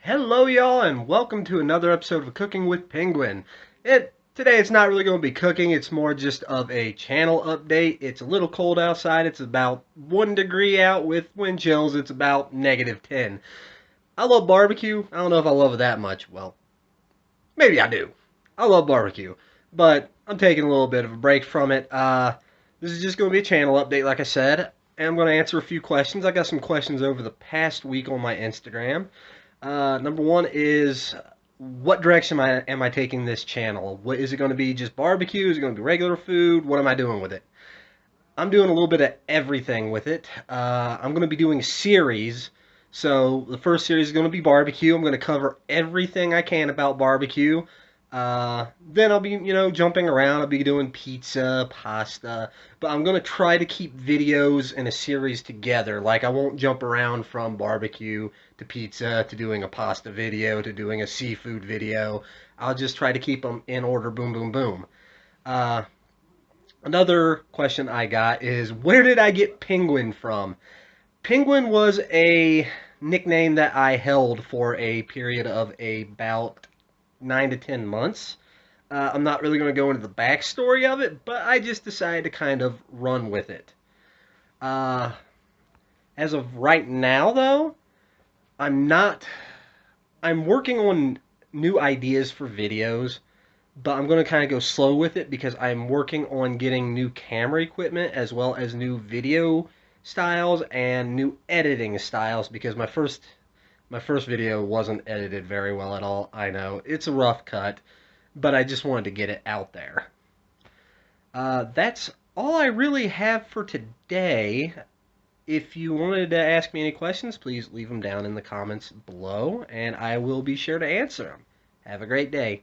Hello, y'all, and welcome to another episode of Cooking with Penguin. Today it's not really going to be cooking; it's more just of a channel update. It's a little cold outside. It's about 1 degree out with wind chills. It's about -10. I love barbecue. I don't know if I love it that much. Well, maybe I do. I love barbecue, but I'm taking a little bit of a break from it. This is just going to be a channel update, like I said, and I'm going to answer a few questions. I got some questions over the past week on my Instagram. Number one is, what direction am I taking this channel? What is it going to be? Just barbecue? Is it going to be regular food? What am I doing with it? I'm doing a little bit of everything with it. I'm going to be doing a series. So the first series is going to be barbecue. I'm going to cover everything I can about barbecue. Then I'll be, jumping around. I'll be doing pizza, pasta, but I'm going to try to keep videos in a series together. Like, I won't jump around from barbecue to pizza to doing a pasta video to doing a seafood video. I'll just try to keep them in order, boom, boom, boom. Uh, Another question I got is, where did I get Penguin from? Penguin was a nickname that I held for a period of about 9 to 10 months. I'm not really going to go into the backstory of it, but I just decided to kind of run with it. Uh, as of right now, though, I'm not. I'm working on new ideas for videos, but I'm going to kind of go slow with it because I'm working on getting new camera equipment as well as new video styles and new editing styles because my first video wasn't edited very well at all. I know it's a rough cut, but I just wanted to get it out there. That's all I really have for today. If you wanted to ask me any questions, please leave them down in the comments below, and I will be sure to answer them. Have a great day.